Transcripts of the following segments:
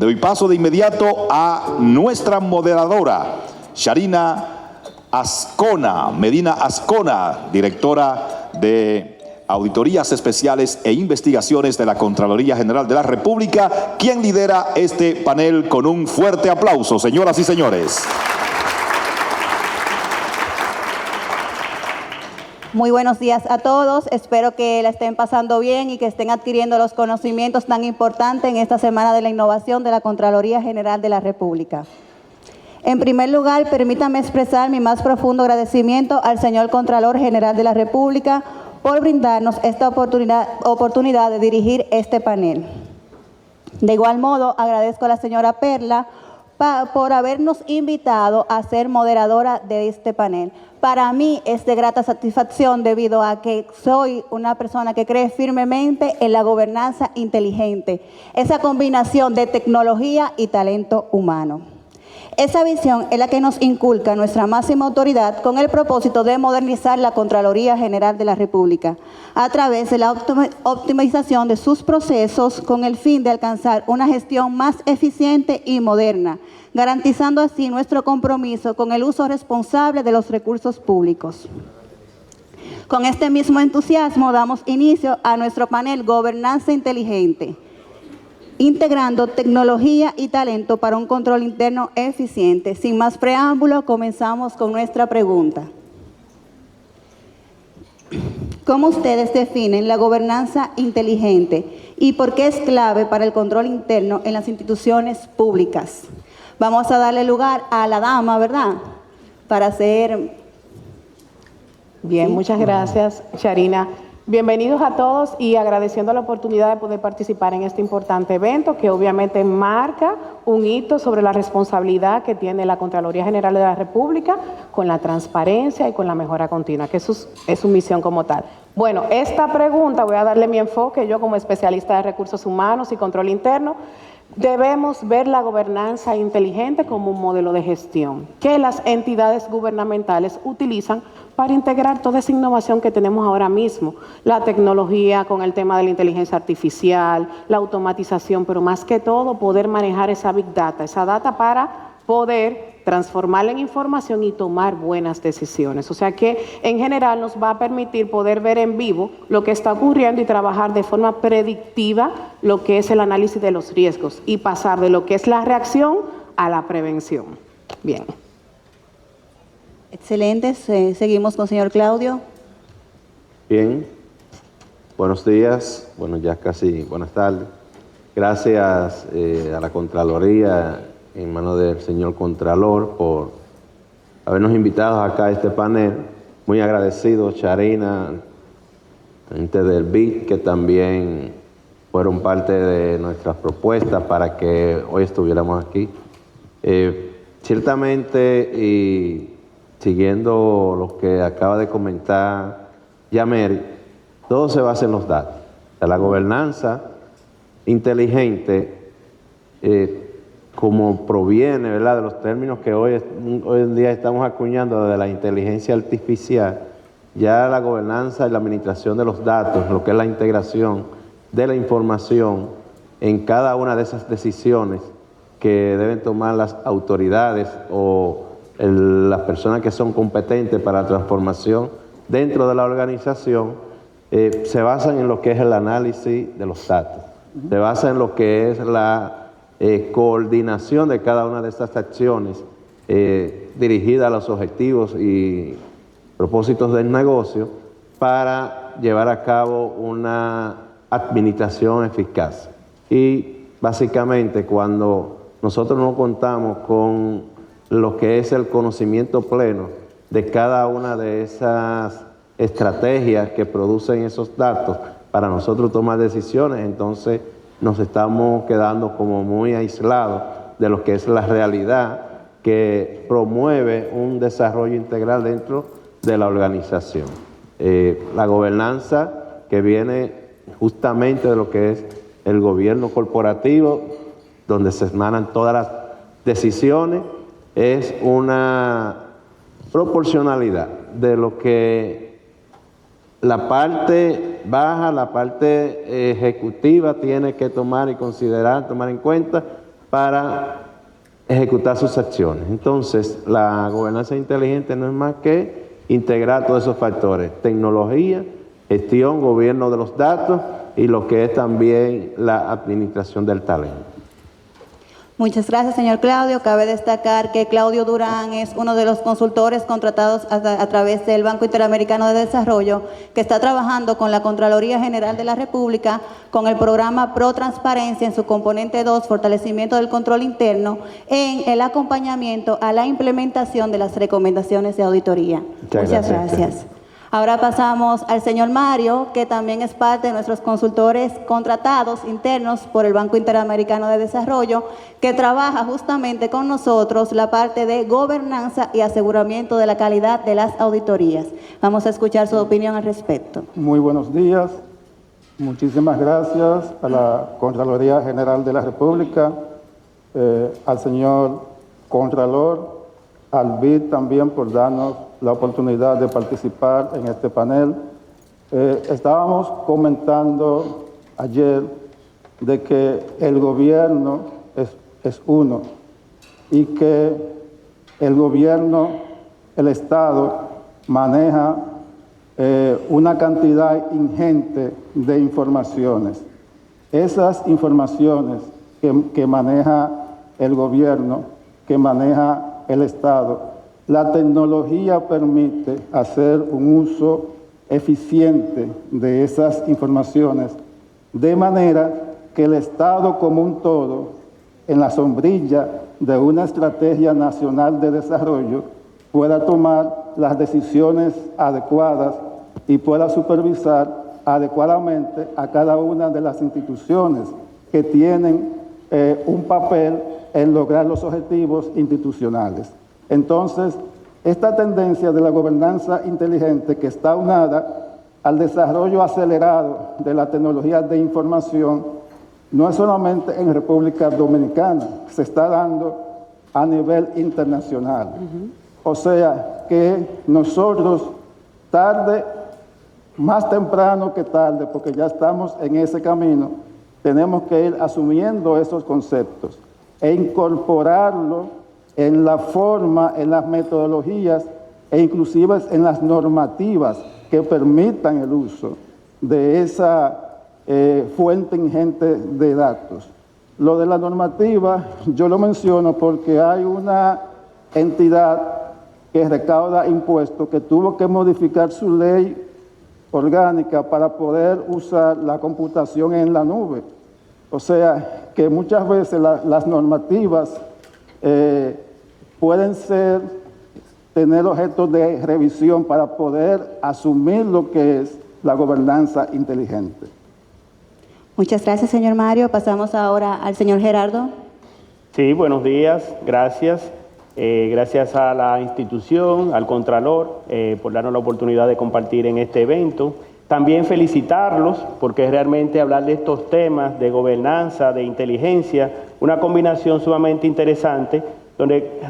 Doy paso de inmediato a nuestra moderadora, Sharina Medina Ascona, directora de Auditorías Especiales e Investigaciones de la Contraloría General de la República, quien lidera este panel con un fuerte aplauso, señoras y señores. Muy buenos días a todos, espero que la estén pasando bien y que estén adquiriendo los conocimientos tan importantes en esta Semana de la Innovación de la Contraloría General de la República. En primer lugar, permítanme expresar mi más profundo agradecimiento al señor Contralor General de la República por brindarnos esta oportunidad de dirigir este panel. De igual modo, agradezco a la señora Perla por habernos invitado a ser moderadora de este panel. Para mí es de grata satisfacción debido a que soy una persona que cree firmemente en la gobernanza inteligente, esa combinación de tecnología y talento humano. Esa visión es la que nos inculca nuestra máxima autoridad con el propósito de modernizar la Contraloría General de la República a través de la optimización de sus procesos con el fin de alcanzar una gestión más eficiente y moderna, garantizando así nuestro compromiso con el uso responsable de los recursos públicos. Con este mismo entusiasmo damos inicio a nuestro panel Gobernanza Inteligente, integrando tecnología y talento para un control interno eficiente. Sin más preámbulo, comenzamos con nuestra pregunta. ¿Cómo ustedes definen la gobernanza inteligente y por qué es clave para el control interno en las instituciones públicas? Vamos a darle lugar a la dama, ¿verdad? Para hacer... Bien, ¿sí? Muchas gracias, Sharina. Bienvenidos a todos y agradeciendo la oportunidad de poder participar en este importante evento que obviamente marca un hito sobre la responsabilidad que tiene la Contraloría General de la República con la transparencia y con la mejora continua, que eso es su misión como tal. Bueno, esta pregunta voy a darle mi enfoque, yo como especialista de recursos humanos y control interno. Debemos ver la gobernanza inteligente como un modelo de gestión que las entidades gubernamentales utilizan para integrar toda esa innovación que tenemos ahora mismo, la tecnología con el tema de la inteligencia artificial, la automatización, pero más que todo poder manejar esa big data, esa data para poder transformarla en información y tomar buenas decisiones. O sea que en general nos va a permitir poder ver en vivo lo que está ocurriendo y trabajar de forma predictiva lo que es el análisis de los riesgos y pasar de lo que es la reacción a la prevención. Bien. Excelente. Seguimos con el señor Claudio. Bien. Buenos días. Bueno, ya casi buenas tardes. Gracias a la Contraloría en manos del señor Contralor por habernos invitado acá a este panel. Muy agradecido, Sharina, gente del BID, que también fueron parte de nuestras propuestas para que hoy estuviéramos aquí. Ciertamente, y siguiendo lo que acaba de comentar Yameri, todo se basa en los datos. O sea, la gobernanza inteligente, como proviene, ¿verdad?, de los términos que hoy en día estamos acuñando de la inteligencia artificial, ya la gobernanza y la administración de los datos, lo que es la integración de la información en cada una de esas decisiones que deben tomar las autoridades o las personas que son competentes para la transformación dentro de la organización, se basan en lo que es el análisis de los datos, se basa en lo que es la coordinación de cada una de estas acciones dirigida a los objetivos y propósitos del negocio para llevar a cabo una administración eficaz. Y básicamente cuando nosotros no contamos con lo que es el conocimiento pleno de cada una de esas estrategias que producen esos datos para nosotros tomar decisiones, entonces nos estamos quedando como muy aislados de lo que es la realidad que promueve un desarrollo integral dentro de la organización. La gobernanza que viene justamente de lo que es el gobierno corporativo, donde se emanan todas las decisiones, es una proporcionalidad de lo que la parte baja, la parte ejecutiva tiene que tomar y considerar, tomar en cuenta para ejecutar sus acciones. Entonces, la gobernanza inteligente no es más que integrar todos esos factores: tecnología, gestión, gobierno de los datos y lo que es también la administración del talento. Muchas gracias, señor Claudio. Cabe destacar que Claudio Durán es uno de los consultores contratados a través del Banco Interamericano de Desarrollo, que está trabajando con la Contraloría General de la República con el programa Pro Transparencia en su componente 2, fortalecimiento del control interno, en el acompañamiento a la implementación de las recomendaciones de auditoría. Muchas gracias. Ahora pasamos al señor Mario, que también es parte de nuestros consultores contratados internos por el Banco Interamericano de Desarrollo, que trabaja justamente con nosotros la parte de gobernanza y aseguramiento de la calidad de las auditorías. Vamos a escuchar su opinión al respecto. Muy buenos días. Muchísimas gracias a la Contraloría General de la República, al señor Contralor, al BID también por darnos la oportunidad de participar en este panel. Estábamos comentando ayer de que el gobierno es uno y que el gobierno, el Estado, maneja una cantidad ingente de informaciones. Esas informaciones que maneja el gobierno, que maneja el Estado, la tecnología permite hacer un uso eficiente de esas informaciones, de manera que el Estado como un todo, en la sombrilla de una estrategia nacional de desarrollo, pueda tomar las decisiones adecuadas y pueda supervisar adecuadamente a cada una de las instituciones que tienen un papel en lograr los objetivos institucionales. Entonces, esta tendencia de la gobernanza inteligente, que está unada al desarrollo acelerado de la tecnología de información, no es solamente en República Dominicana, se está dando a nivel internacional. O sea, que nosotros, tarde, más temprano que tarde, porque ya estamos en ese camino, tenemos que ir asumiendo esos conceptos e incorporarlo en la forma, en las metodologías e inclusive en las normativas que permitan el uso de esa fuente ingente de datos. Lo de la normativa, yo lo menciono porque hay una entidad que recauda impuestos que tuvo que modificar su ley orgánica para poder usar la computación en la nube. O sea, que muchas veces las normativas pueden tener objetos de revisión para poder asumir lo que es la gobernanza inteligente. Muchas gracias, señor Mario. Pasamos ahora al señor Gerardo. Sí, buenos días, gracias. Gracias a la institución, al Contralor, por darnos la oportunidad de compartir en este evento. También felicitarlos, porque es realmente hablar de estos temas de gobernanza, de inteligencia, una combinación sumamente interesante, donde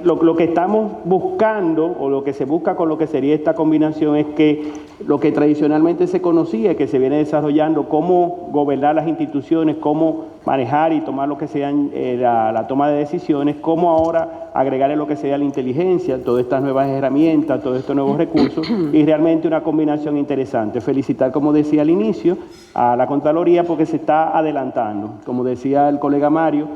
lo que estamos buscando, o lo que se busca con lo que sería esta combinación, es que lo que tradicionalmente se conocía, que se viene desarrollando, cómo gobernar las instituciones, cómo manejar y tomar lo que sea la toma de decisiones, cómo ahora agregarle lo que sea la inteligencia, todas estas nuevas herramientas, todos estos nuevos recursos, y realmente una combinación interesante. Felicitar, como decía al inicio, a la Contraloría porque se está adelantando. Como decía el colega Mario,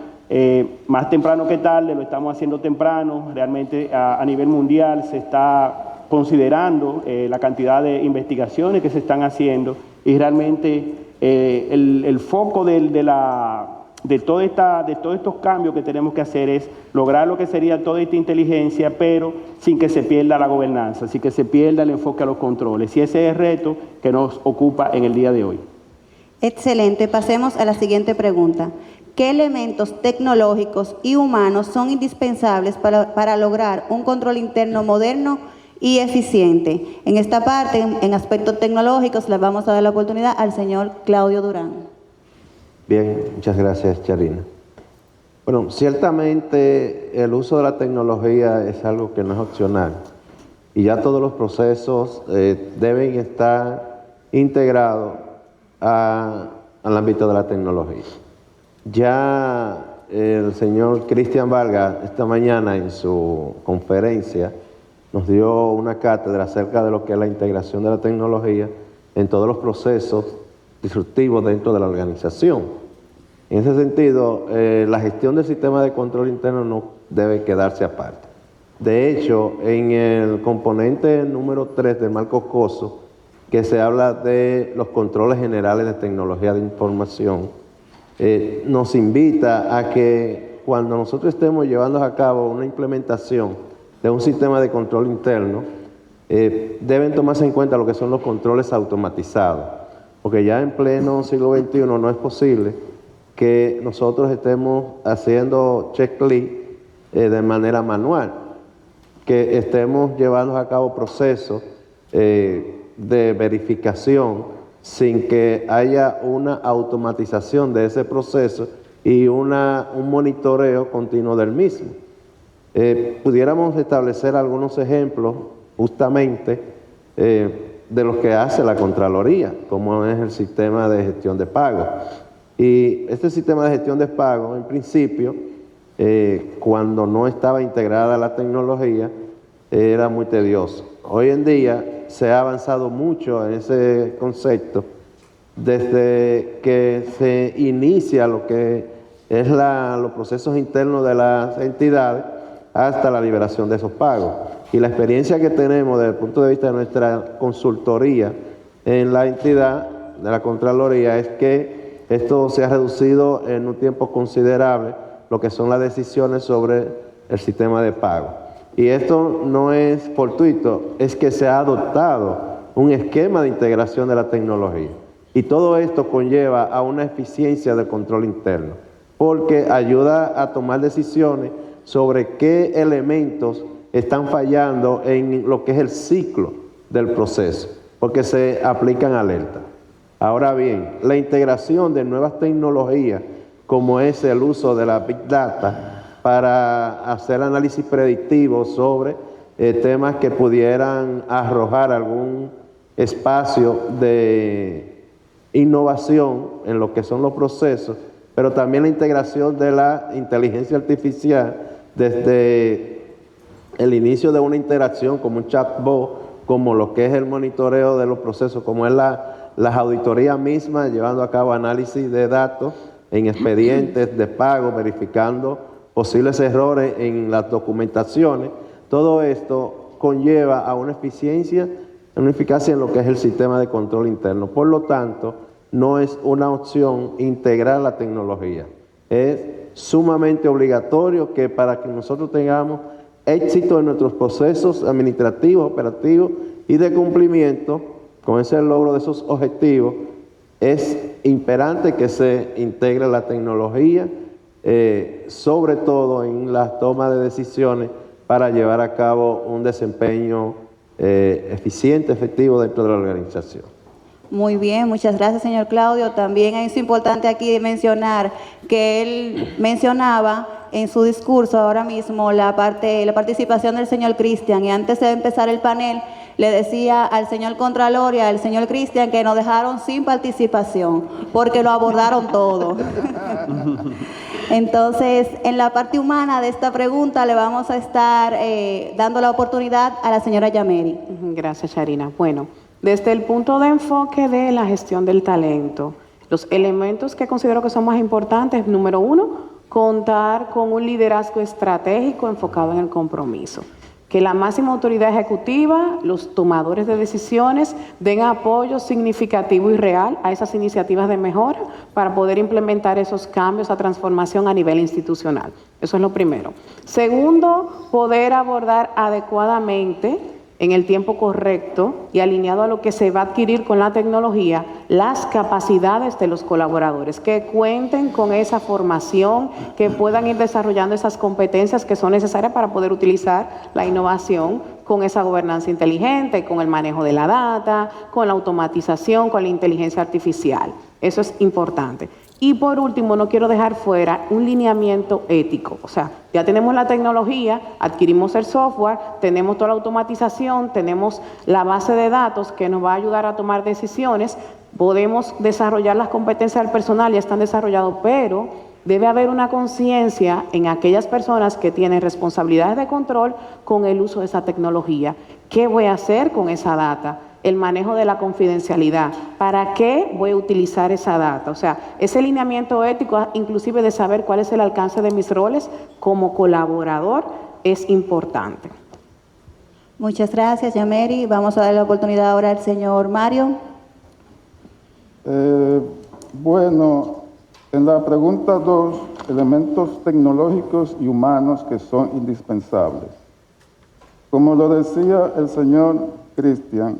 más temprano que tarde, lo estamos haciendo temprano, realmente a nivel mundial se está considerando la cantidad de investigaciones que se están haciendo y realmente el foco de todos estos cambios que tenemos que hacer es lograr lo que sería toda esta inteligencia, pero sin que se pierda la gobernanza, sin que se pierda el enfoque a los controles. Y ese es el reto que nos ocupa en el día de hoy. Excelente. Pasemos a la siguiente pregunta. ¿Qué elementos tecnológicos y humanos son indispensables para lograr un control interno moderno y eficiente? En esta parte, en aspectos tecnológicos, le vamos a dar la oportunidad al señor Claudio Durán. Bien, muchas gracias, Charina. Bueno, ciertamente el uso de la tecnología es algo que no es opcional y ya todos los procesos deben estar integrados al ámbito de la tecnología. Ya el señor Cristian Vargas esta mañana en su conferencia nos dio una cátedra acerca de lo que es la integración de la tecnología en todos los procesos disruptivos dentro de la organización. En ese sentido, la gestión del sistema de control interno no debe quedarse aparte. De hecho, en el componente número 3 del marco COSO, que se habla de los controles generales de tecnología de información, nos invita a que cuando nosotros estemos llevando a cabo una implementación de un sistema de control interno, deben tomarse en cuenta lo que son los controles automatizados, porque ya en pleno siglo XXI no es posible que nosotros estemos haciendo checklist de manera manual, que estemos llevando a cabo procesos de verificación sin que haya una automatización de ese proceso y un monitoreo continuo del mismo. Pudiéramos establecer algunos ejemplos justamente de lo que hace la Contraloría, como es el sistema de gestión de pago. Y este sistema de gestión de pago, en principio, cuando no estaba integrada la tecnología, era muy tedioso. Hoy en día se ha avanzado mucho en ese concepto desde que se inicia lo que es los procesos internos de las entidades hasta la liberación de esos pagos. Y la experiencia que tenemos desde el punto de vista de nuestra consultoría en la entidad de la Contraloría es que esto se ha reducido en un tiempo considerable lo que son las decisiones sobre el sistema de pago. Y esto no es fortuito, es que se ha adoptado un esquema de integración de la tecnología. Y todo esto conlleva a una eficiencia del control interno, porque ayuda a tomar decisiones sobre qué elementos están fallando en lo que es el ciclo del proceso, porque se aplican alertas. Ahora bien, la integración de nuevas tecnologías, como es el uso de la Big Data, para hacer análisis predictivo sobre temas que pudieran arrojar algún espacio de innovación en lo que son los procesos, pero también la integración de la inteligencia artificial desde el inicio de una interacción como un chatbot, como lo que es el monitoreo de los procesos, como es las auditorías mismas, llevando a cabo análisis de datos en expedientes de pago, verificando posibles errores en las documentaciones. Todo esto conlleva a una eficiencia, una eficacia en lo que es el sistema de control interno. Por lo tanto, no es una opción integrar la tecnología. Es sumamente obligatorio que para que nosotros tengamos éxito en nuestros procesos administrativos, operativos y de cumplimiento, con ese logro de esos objetivos, es imperante que se integre la tecnología, sobre todo en la toma de decisiones para llevar a cabo un desempeño eficiente, efectivo dentro de la organización. Muy bien, muchas gracias, señor Claudio. También es importante aquí mencionar que él mencionaba en su discurso ahora mismo la participación del señor Cristian, y antes de empezar el panel le decía al señor Contralor y al señor Cristian que nos dejaron sin participación porque lo abordaron todo. Entonces, en la parte humana de esta pregunta le vamos a estar dando la oportunidad a la señora Yameri. Gracias, Charina. Bueno, desde el punto de enfoque de la gestión del talento, los elementos que considero que son más importantes, número 1, contar con un liderazgo estratégico enfocado en el compromiso. Que la máxima autoridad ejecutiva, los tomadores de decisiones, den apoyo significativo y real a esas iniciativas de mejora para poder implementar esos cambios, esa transformación a nivel institucional. Eso es lo primero. Segundo, poder abordar adecuadamente, en el tiempo correcto y alineado a lo que se va a adquirir con la tecnología, las capacidades de los colaboradores, que cuenten con esa formación, que puedan ir desarrollando esas competencias que son necesarias para poder utilizar la innovación con esa gobernanza inteligente, con el manejo de la data, con la automatización, con la inteligencia artificial. Eso es importante. Y por último, no quiero dejar fuera un lineamiento ético. O sea, ya tenemos la tecnología, adquirimos el software, tenemos toda la automatización, tenemos la base de datos que nos va a ayudar a tomar decisiones, podemos desarrollar las competencias del personal, ya están desarrollados, pero debe haber una conciencia en aquellas personas que tienen responsabilidades de control con el uso de esa tecnología. ¿Qué voy a hacer con esa data? El manejo de la confidencialidad. ¿Para qué voy a utilizar esa data? O sea, ese lineamiento ético, inclusive de saber cuál es el alcance de mis roles como colaborador, es importante. Muchas gracias, Yameri. Vamos a dar la oportunidad ahora al señor Mario. Bueno, en la pregunta 2, elementos tecnológicos y humanos que son indispensables. Como lo decía el señor Cristian,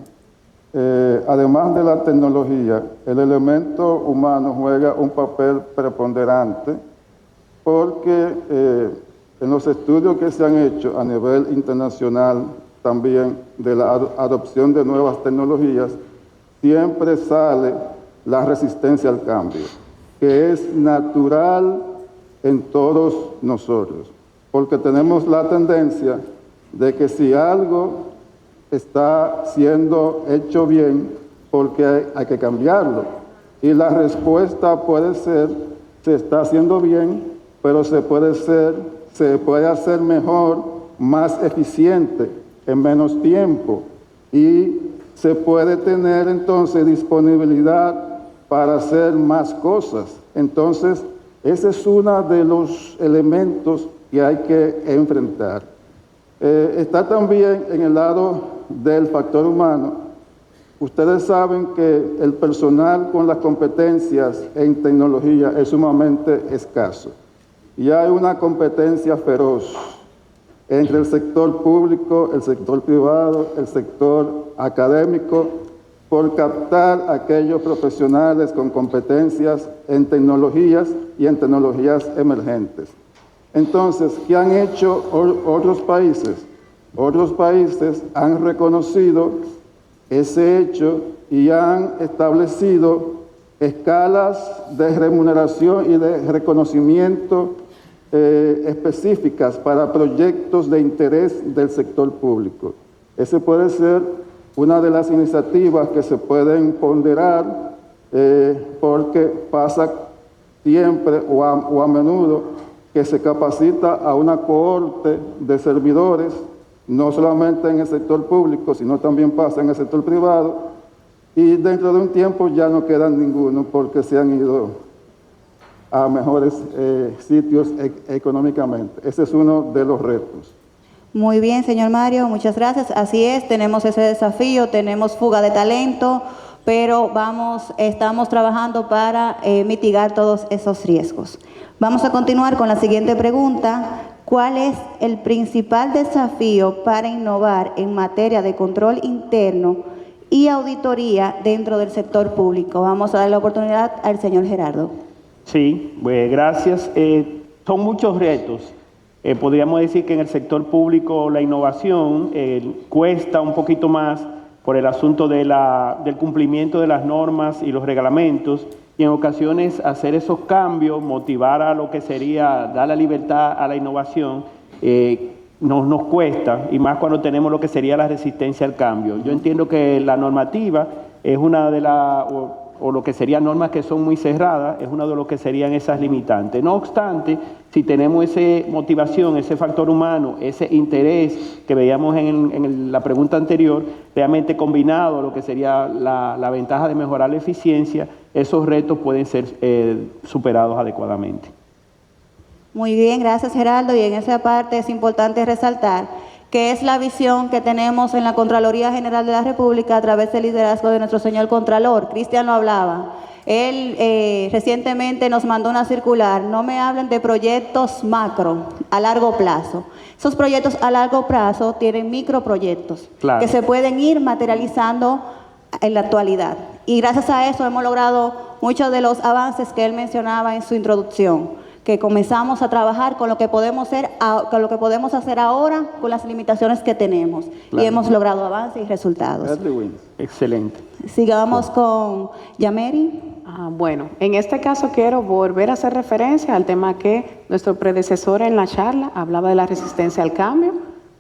además de la tecnología, el elemento humano juega un papel preponderante porque en los estudios que se han hecho a nivel internacional también de la adopción de nuevas tecnologías, siempre sale la resistencia al cambio, que es natural en todos nosotros, porque tenemos la tendencia de que si algo está siendo hecho bien, porque hay que cambiarlo. Y la respuesta puede ser, se está haciendo bien, pero se puede hacer mejor, más eficiente, en menos tiempo. Y se puede tener entonces disponibilidad para hacer más cosas. Entonces, ese es uno de los elementos que hay que enfrentar. Está también en el lado del factor humano. Ustedes saben que el personal con las competencias en tecnología es sumamente escaso y hay una competencia feroz entre el sector público, el sector privado, el sector académico, por captar a aquellos profesionales con competencias en tecnologías y en tecnologías emergentes. Entonces, ¿qué han hecho otros países? Otros países han reconocido ese hecho y han establecido escalas de remuneración y de reconocimiento específicas para proyectos de interés del sector público. Ese puede ser una de las iniciativas que se pueden ponderar porque pasa siempre o a menudo que se capacita a una cohorte de servidores, no solamente en el sector público, sino también pasa en el sector privado, y dentro de un tiempo ya no quedan ninguno porque se han ido a mejores sitios económicamente. Ese es uno de los retos. Muy bien, señor Mario, muchas gracias. Así es, tenemos ese desafío, tenemos fuga de talento, pero estamos trabajando para mitigar todos esos riesgos. Vamos a continuar con la siguiente pregunta. ¿Cuál es el principal desafío para innovar en materia de control interno y auditoría dentro del sector público? Vamos a dar la oportunidad al señor Gerardo. Sí, pues gracias. Son muchos retos. Podríamos decir que en el sector público la innovación cuesta un poquito más por el asunto del cumplimiento de las normas y los reglamentos, y en ocasiones hacer esos cambios, motivar a lo que sería dar la libertad a la innovación, nos cuesta, y más cuando tenemos lo que sería la resistencia al cambio. Yo entiendo que la normativa es una de las, o lo que serían normas que son muy cerradas, es uno de lo que serían esas limitantes. No obstante, si tenemos esa motivación, ese factor humano, ese interés que veíamos en la pregunta anterior, realmente combinado a lo que sería la ventaja de mejorar la eficiencia, esos retos pueden ser superados adecuadamente. Muy bien, gracias Gerardo. Y en esa parte es importante resaltar que es la visión que tenemos en la Contraloría General de la República a través del liderazgo de nuestro señor Contralor. Cristian lo hablaba. Él recientemente nos mandó una circular. No me hablen de proyectos macro a largo plazo. Esos proyectos a largo plazo tienen microproyectos que se pueden ir materializando en la actualidad. Y gracias a eso hemos logrado muchos de los avances que él mencionaba en su introducción, que comenzamos a trabajar con lo que podemos hacer ahora con las limitaciones que tenemos. Claro. Y hemos logrado avances y resultados. Excelente. Sigamos con Yameri. Bueno, en este caso quiero volver a hacer referencia al tema que nuestro predecesor en la charla hablaba de la resistencia al cambio.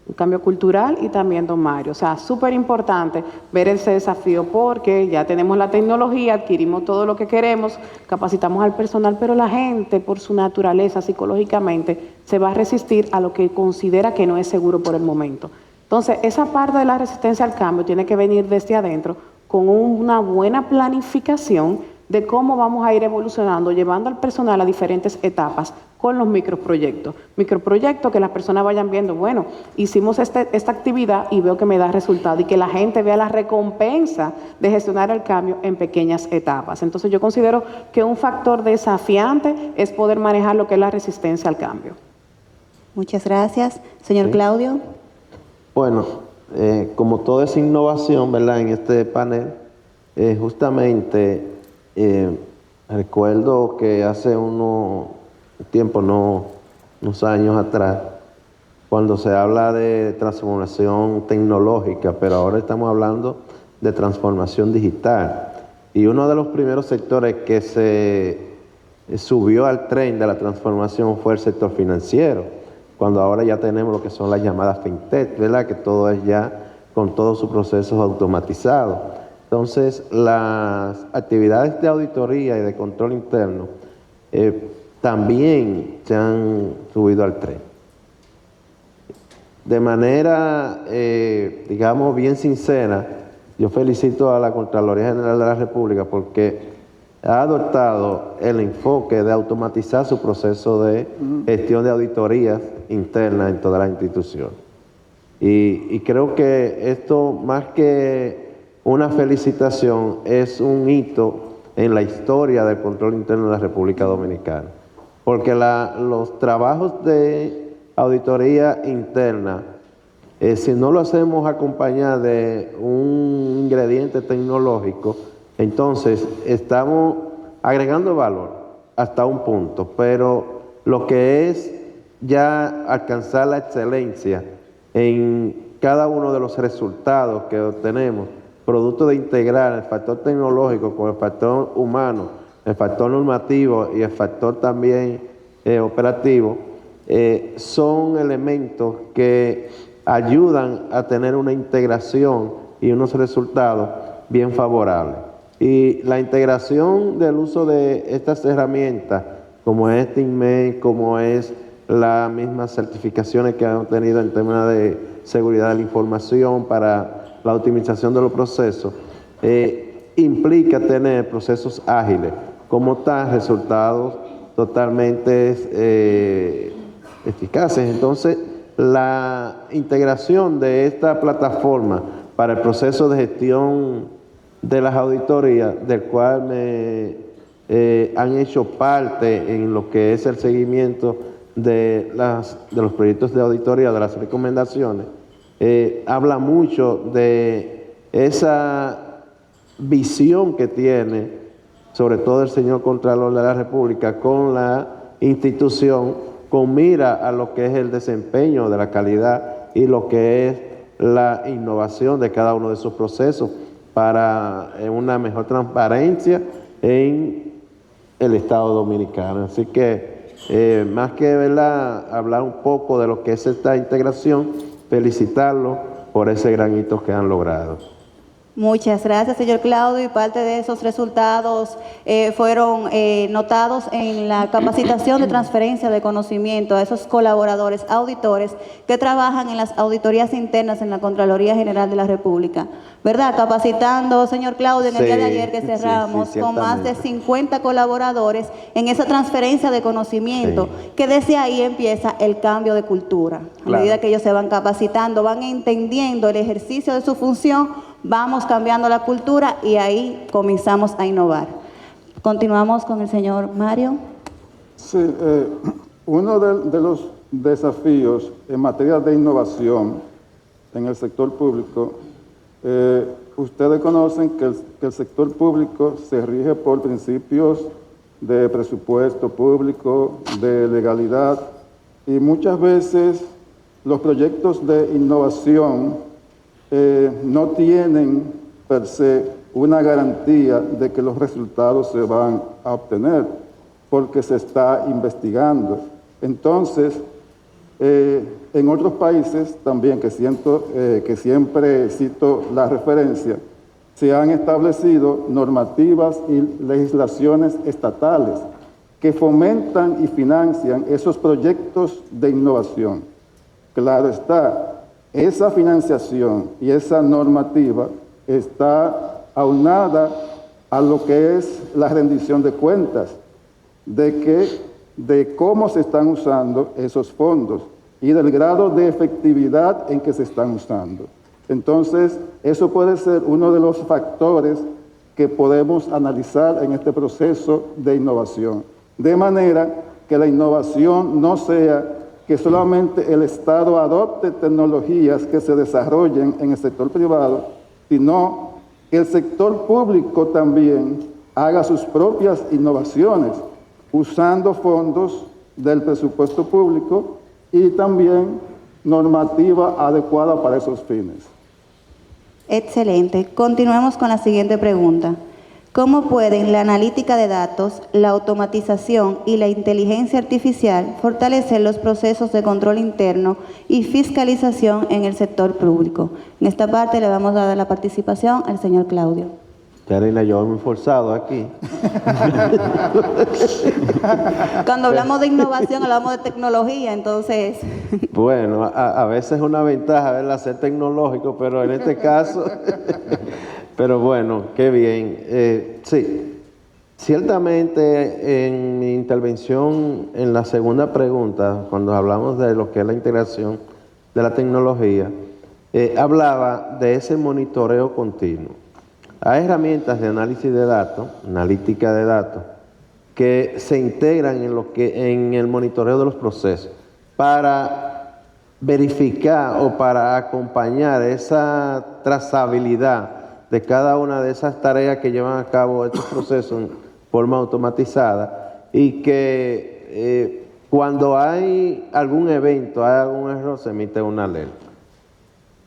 un cambio cultural y también, don Mario. O sea, súper importante ver ese desafío porque ya tenemos la tecnología, adquirimos todo lo que queremos, capacitamos al personal, pero la gente, por su naturaleza, psicológicamente, se va a resistir a lo que considera que no es seguro por el momento. Entonces, esa parte de la resistencia al cambio tiene que venir desde adentro con una buena planificación de cómo vamos a ir evolucionando, llevando al personal a diferentes etapas con los microproyectos. Microproyectos que las personas vayan viendo, bueno, hicimos esta actividad y veo que me da resultado, y que la gente vea la recompensa de gestionar el cambio en pequeñas etapas. Entonces yo considero que un factor desafiante es poder manejar lo que es la resistencia al cambio. Muchas gracias. Señor Claudio. Bueno, como toda esa innovación, ¿verdad?, en este panel, justamente recuerdo que hace unos años atrás, cuando se habla de transformación tecnológica, pero ahora estamos hablando de transformación digital. Y uno de los primeros sectores que se subió al tren de la transformación fue el sector financiero, cuando ahora ya tenemos lo que son las llamadas fintech, ¿verdad?, que todo es ya con todos sus procesos automatizados. Entonces, las actividades de auditoría y de control interno también se han subido al tren. De manera, digamos, bien sincera, yo felicito a la Contraloría General de la República porque ha adoptado el enfoque de automatizar su proceso de gestión de auditorías internas en todas las instituciones. Y creo que esto, más que una felicitación, es un hito en la historia del control interno de la República Dominicana. Porque los trabajos de auditoría interna, si no lo hacemos acompañado de un ingrediente tecnológico, entonces estamos agregando valor hasta un punto, pero lo que es ya alcanzar la excelencia en cada uno de los resultados que obtenemos, producto de integrar el factor tecnológico con el factor humano, el factor normativo y el factor también operativo, son elementos que ayudan a tener una integración y unos resultados bien favorables. Y la integración del uso de estas herramientas, como es TINMED, como es las mismas certificaciones que han obtenido en temas de seguridad de la información para la optimización de los procesos, implica tener procesos ágiles, como tal, resultados totalmente eficaces. Entonces, la integración de esta plataforma para el proceso de gestión de las auditorías, del cual me han hecho parte en lo que es el seguimiento de los proyectos de auditoría, de las recomendaciones, habla mucho de esa visión que tiene, sobre todo el señor Contralor de la República, con la institución, con mira a lo que es el desempeño de la calidad y lo que es la innovación de cada uno de esos procesos para una mejor transparencia en el Estado Dominicano. Así que, más que, ¿verdad?, hablar un poco de lo que es esta integración, felicitarlos por ese gran hito que han logrado. Muchas gracias, señor Claudio, y parte de esos resultados fueron notados en la capacitación de transferencia de conocimiento a esos colaboradores auditores que trabajan en las auditorías internas en la Contraloría General de la República, ¿verdad? Capacitando, señor Claudio, en el día de ayer que cerramos con más de 50 colaboradores en esa transferencia de conocimiento, que desde ahí empieza el cambio de cultura. A medida que ellos se van capacitando, van entendiendo el ejercicio de su función, vamos cambiando la cultura y ahí comenzamos a innovar. Continuamos con el señor Mario. Sí, uno de los desafíos en materia de innovación en el sector público, ustedes conocen que el sector público se rige por principios de presupuesto público, de legalidad, y muchas veces los proyectos de innovación no tienen per se una garantía de que los resultados se van a obtener porque se está investigando. Entonces, En otros países también, que siempre cito la referencia, se han establecido normativas y legislaciones estatales que fomentan y financian esos proyectos de innovación. Claro está, esa financiación y esa normativa está aunada a lo que es la rendición de cuentas, de cómo se están usando esos fondos y del grado de efectividad en que se están usando. Entonces, eso puede ser uno de los factores que podemos analizar en este proceso de innovación. De manera que la innovación no sea que solamente el Estado adopte tecnologías que se desarrollen en el sector privado, sino que el sector público también haga sus propias innovaciones, usando fondos del presupuesto público y también normativa adecuada para esos fines. Excelente. Continuemos con la siguiente pregunta. ¿Cómo pueden la analítica de datos, la automatización y la inteligencia artificial fortalecer los procesos de control interno y fiscalización en el sector público? En esta parte le vamos a dar la participación al señor Claudio. Karina, yo muy forzado aquí. Cuando hablamos de innovación, hablamos de tecnología, entonces... Bueno, a veces es una ventaja verla ser tecnológico, pero en este caso... Pero bueno, qué bien. Sí, ciertamente en mi intervención en la segunda pregunta, cuando hablamos de lo que es la integración de la tecnología, hablaba de ese monitoreo continuo. Hay herramientas de análisis de datos, analítica de datos, que se integran en el monitoreo de los procesos para verificar o para acompañar esa trazabilidad de cada una de esas tareas que llevan a cabo estos procesos en forma automatizada, y que cuando hay algún evento, hay algún error, se emite una alerta.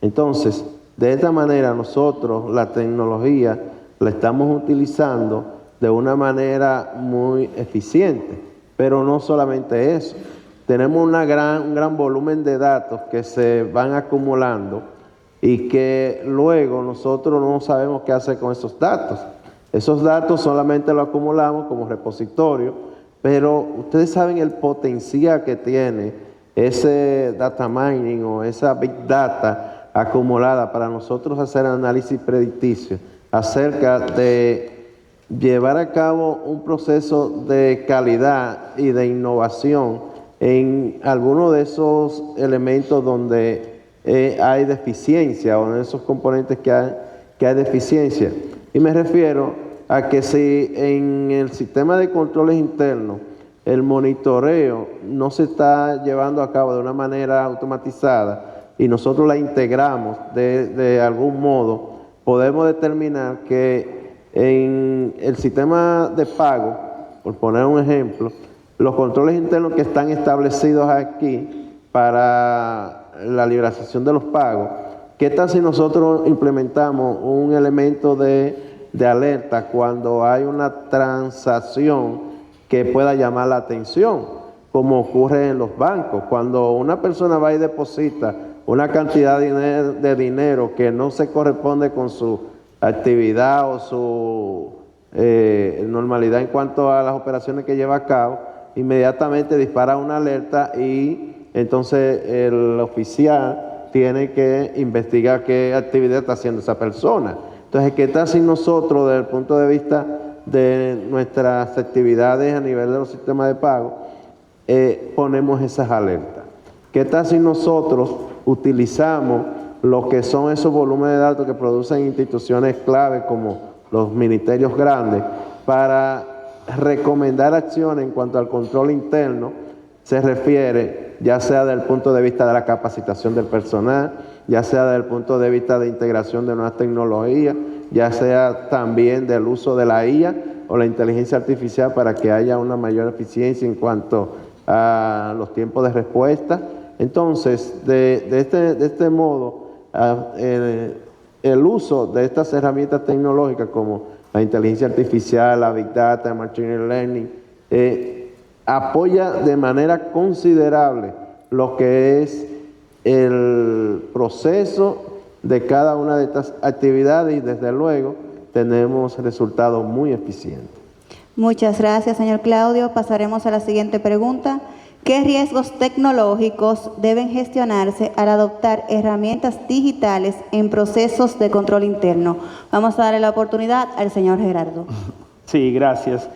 Entonces, de esta manera nosotros la tecnología la estamos utilizando de una manera muy eficiente, pero no solamente eso. Tenemos un gran volumen de datos que se van acumulando y que luego nosotros no sabemos qué hacer con esos datos. Esos datos solamente los acumulamos como repositorio, pero ustedes saben el potencial que tiene ese data mining o esa big data acumulada para nosotros hacer análisis predicticio acerca de llevar a cabo un proceso de calidad y de innovación en alguno de esos elementos donde hay deficiencia, o en esos componentes que hay deficiencia. Y me refiero a que si en el sistema de controles internos el monitoreo no se está llevando a cabo de una manera automatizada y nosotros la integramos de algún modo, podemos determinar que en el sistema de pago, por poner un ejemplo, los controles internos que están establecidos aquí para la liberación de los pagos, ¿qué tal si nosotros implementamos un elemento de alerta cuando hay una transacción que pueda llamar la atención, como ocurre en los bancos? Cuando una persona va y deposita una cantidad de dinero que no se corresponde con su actividad o su normalidad en cuanto a las operaciones que lleva a cabo, inmediatamente dispara una alerta y entonces el oficial tiene que investigar qué actividad está haciendo esa persona. Entonces, ¿qué tal si nosotros, desde el punto de vista de nuestras actividades a nivel de los sistemas de pago, ponemos esas alertas? ¿Qué tal si nosotros utilizamos lo que son esos volúmenes de datos que producen instituciones clave como los ministerios grandes para recomendar acciones en cuanto al control interno? Se refiere ya sea desde el punto de vista de la capacitación del personal, ya sea desde el punto de vista de integración de nuevas tecnologías, ya sea también del uso de la IA o la inteligencia artificial para que haya una mayor eficiencia en cuanto a los tiempos de respuesta. Entonces, de este modo, el uso de estas herramientas tecnológicas como la inteligencia artificial, la Big Data, el Machine Learning, apoya de manera considerable lo que es el proceso de cada una de estas actividades y desde luego tenemos resultados muy eficientes. Muchas gracias, señor Claudio. Pasaremos a la siguiente pregunta. ¿Qué riesgos tecnológicos deben gestionarse al adoptar herramientas digitales en procesos de control interno? Vamos a darle la oportunidad al señor Gerardo. Sí, gracias.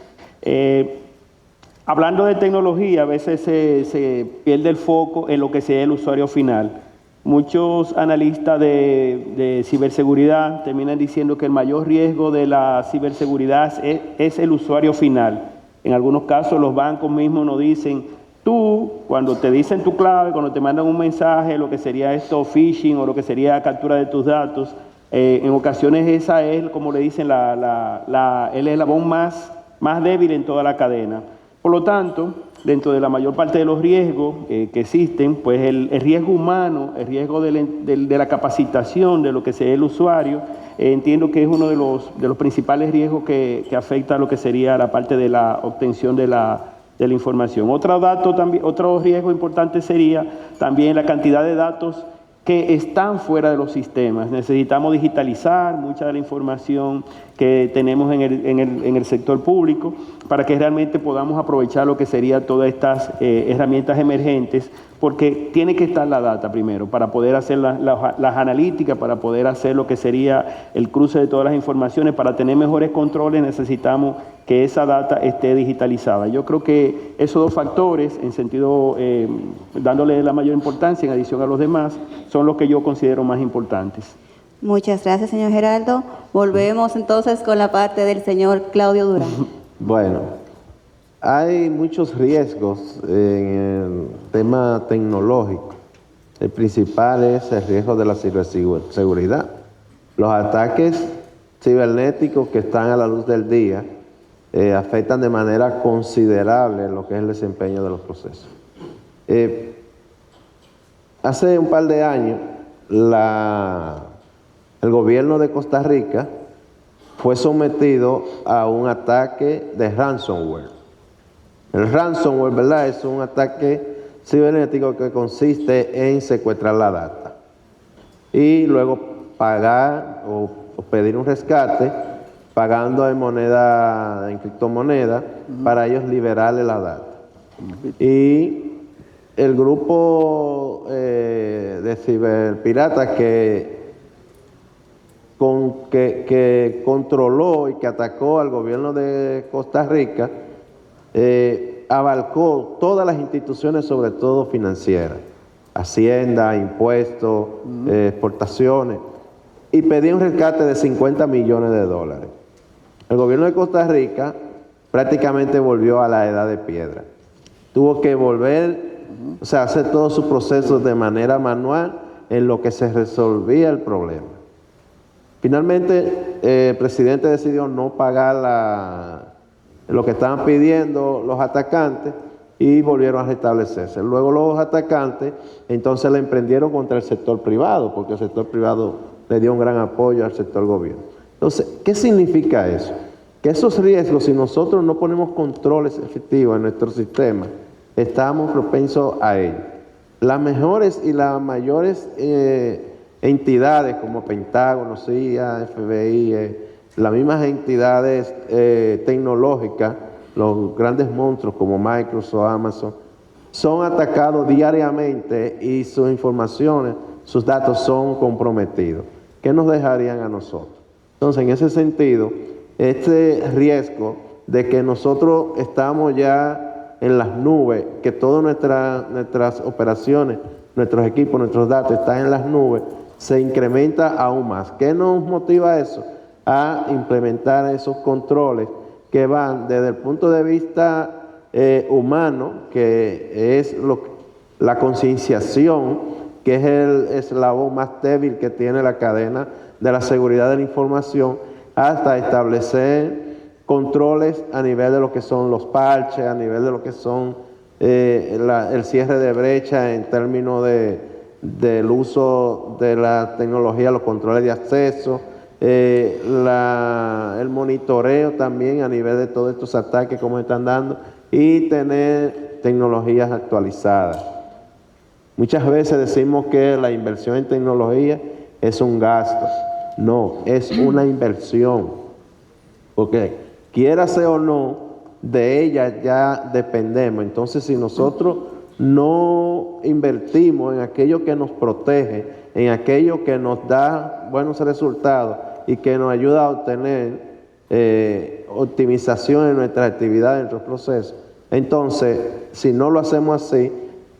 Hablando de tecnología, a veces se pierde el foco en lo que sea el usuario final. Muchos analistas de ciberseguridad terminan diciendo que el mayor riesgo de la ciberseguridad es el usuario final. En algunos casos los bancos mismos nos dicen, tú, cuando te dicen tu clave, cuando te mandan un mensaje, lo que sería esto phishing o lo que sería captura de tus datos, en ocasiones esa es, como le dicen, el eslabón más débil en toda la cadena. Por lo tanto, dentro de la mayor parte de los riesgos que existen, pues el riesgo humano, el riesgo de la capacitación de lo que sea el usuario, entiendo que es uno de los principales riesgos que afecta a lo que sería la parte de la obtención de la información. Otro riesgo importante sería también la cantidad de datos que están fuera de los sistemas. Necesitamos digitalizar mucha de la información que tenemos en el sector público para que realmente podamos aprovechar lo que serían todas estas herramientas emergentes, porque tiene que estar la data primero para poder hacer las analíticas, para poder hacer lo que sería el cruce de todas las informaciones. Para tener mejores controles necesitamos que esa data esté digitalizada. Yo creo que esos dos factores, en sentido, dándole la mayor importancia en adición a los demás, son los que yo considero más importantes. Muchas gracias, señor Gerardo. Volvemos entonces con la parte del señor Claudio Durán. Bueno, hay muchos riesgos en el tema tecnológico. El principal es el riesgo de la ciberseguridad. Los ataques cibernéticos que están a la luz del día afectan de manera considerable lo que es el desempeño de los procesos. Hace un par de años, el gobierno de Costa Rica fue sometido a un ataque de ransomware. El ransomware, ¿verdad?, es un ataque cibernético que consiste en secuestrar la data y luego pagar o pedir un rescate pagando en criptomoneda para ellos liberarle la data. Y el grupo de ciberpiratas que controló y que atacó al gobierno de Costa Rica abarcó todas las instituciones, sobre todo financieras, Hacienda, impuestos, exportaciones, y pedía un rescate de $50 millones. El gobierno de Costa Rica prácticamente volvió a la edad de piedra. Tuvo que volver, hacer todos sus procesos de manera manual en lo que se resolvía el problema. Finalmente, el presidente decidió no pagar lo que estaban pidiendo los atacantes y volvieron a restablecerse. Luego los atacantes entonces le emprendieron contra el sector privado, porque el sector privado le dio un gran apoyo al sector gobierno. Entonces, ¿qué significa eso? Que esos riesgos, si nosotros no ponemos controles efectivos en nuestro sistema, estamos propensos a ello. Las mejores y las mayores entidades como Pentágono, CIA, FBI, las mismas entidades tecnológicas, los grandes monstruos como Microsoft, Amazon, son atacados diariamente y sus informaciones, sus datos son comprometidos. ¿Qué nos dejarían a nosotros? Entonces, en ese sentido, este riesgo de que nosotros estamos ya en las nubes, que todas nuestras operaciones, nuestros equipos, nuestros datos están en las nubes, se incrementa aún más. ¿Qué nos motiva a eso? A implementar esos controles que van desde el punto de vista humano, que es la concienciación, que es el eslabón más débil que tiene la cadena de la seguridad de la información, hasta establecer controles a nivel de lo que son los parches, a nivel de lo que son el cierre de brecha en términos del uso de la tecnología, los controles de acceso, el monitoreo también a nivel de todos estos ataques como están dando, y tener tecnologías actualizadas. Muchas veces decimos que la inversión en tecnología es un gasto. No, es una inversión. Porque quiérase o no, de ella ya dependemos. Entonces, si nosotros no invertimos en aquello que nos protege, en aquello que nos da buenos resultados y que nos ayuda a obtener optimización en nuestra actividad, en nuestros procesos, entonces, si no lo hacemos así,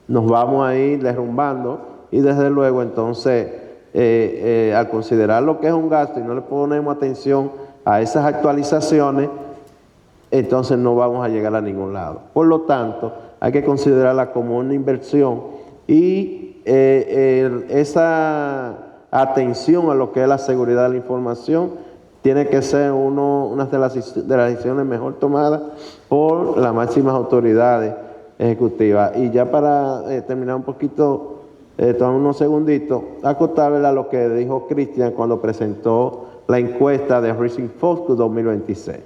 nos vamos a ir derrumbando y desde luego, entonces, al considerar lo que es un gasto y no le ponemos atención a esas actualizaciones, entonces no vamos a llegar a ningún lado. Por lo tanto, hay que considerarla como una inversión y esa atención a lo que es la seguridad de la información tiene que ser una de las decisiones mejor tomadas por las máximas autoridades ejecutivas. Y ya para terminar un poquito, tomar unos segunditos, acotarle a lo que dijo Cristian cuando presentó la encuesta de Rising Focus 2026.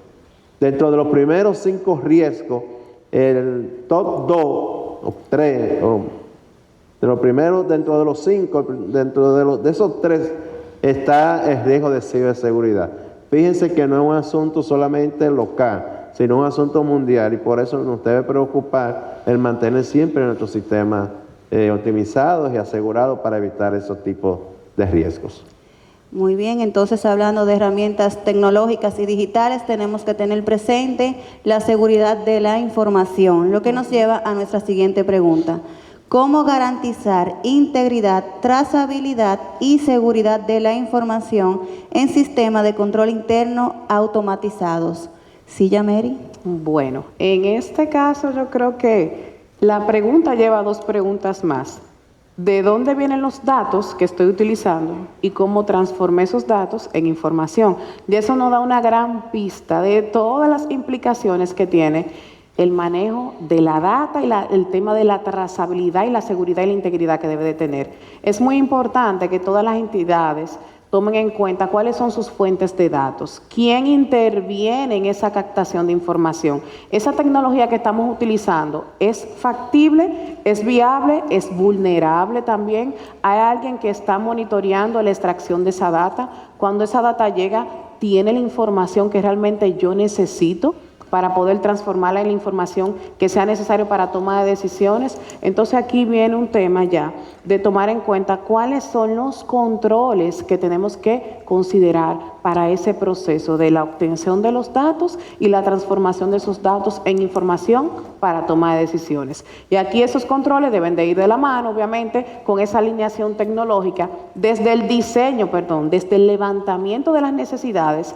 Dentro de los primeros 5 riesgos, el top 2 o 3, de los primeros, dentro de los 5, de esos 3, está el riesgo de ciberseguridad. Fíjense que no es un asunto solamente local, sino un asunto mundial, y por eso nos debe preocupar el mantener siempre nuestros sistemas optimizados y asegurados para evitar esos tipos de riesgos. Muy bien, entonces hablando de herramientas tecnológicas y digitales, tenemos que tener presente la seguridad de la información, lo que nos lleva a nuestra siguiente pregunta. ¿Cómo garantizar integridad, trazabilidad y seguridad de la información en sistemas de control interno automatizados? ¿Sí, Yameri? Bueno, en este caso yo creo que la pregunta lleva 2 preguntas más. ¿De dónde vienen los datos que estoy utilizando y cómo transformé esos datos en información? Y eso nos da una gran pista de todas las implicaciones que tiene el manejo de la data y el tema de la trazabilidad y la seguridad y la integridad que debe de tener. Es muy importante que todas las entidades tomen en cuenta cuáles son sus fuentes de datos, quién interviene en esa captación de información. Esa tecnología que estamos utilizando es factible, es viable, es vulnerable también. Hay alguien que está monitoreando la extracción de esa data. Cuando esa data llega, tiene la información que realmente yo necesito para poder transformarla en la información que sea necesario para toma de decisiones. Entonces aquí viene un tema ya de tomar en cuenta cuáles son los controles que tenemos que considerar para ese proceso de la obtención de los datos y la transformación de esos datos en información para toma de decisiones. Y aquí esos controles deben de ir de la mano, obviamente, con esa alineación tecnológica desde el diseño, desde el levantamiento de las necesidades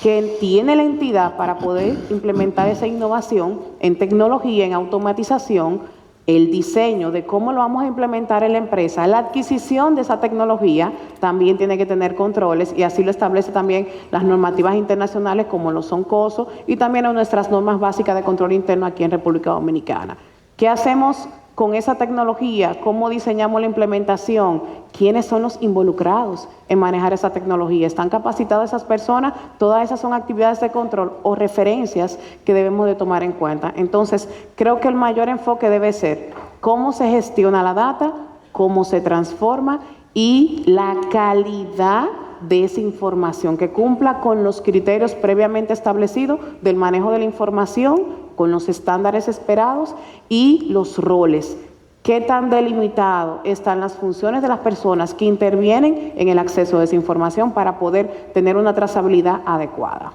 que tiene la entidad para poder implementar esa innovación en tecnología, en automatización, el diseño de cómo lo vamos a implementar en la empresa, la adquisición de esa tecnología también tiene que tener controles y así lo establece también las normativas internacionales como lo son COSO y también nuestras normas básicas de control interno aquí en República Dominicana. ¿Qué hacemos con esa tecnología? ¿Cómo diseñamos la implementación? ¿Quiénes son los involucrados en manejar esa tecnología? ¿Están capacitadas esas personas? Todas esas son actividades de control o referencias que debemos de tomar en cuenta. Entonces, creo que el mayor enfoque debe ser cómo se gestiona la data, cómo se transforma y la calidad de esa información que cumpla con los criterios previamente establecidos del manejo de la información, con los estándares esperados y los roles. ¿Qué tan delimitado están las funciones de las personas que intervienen en el acceso a esa información para poder tener una trazabilidad adecuada?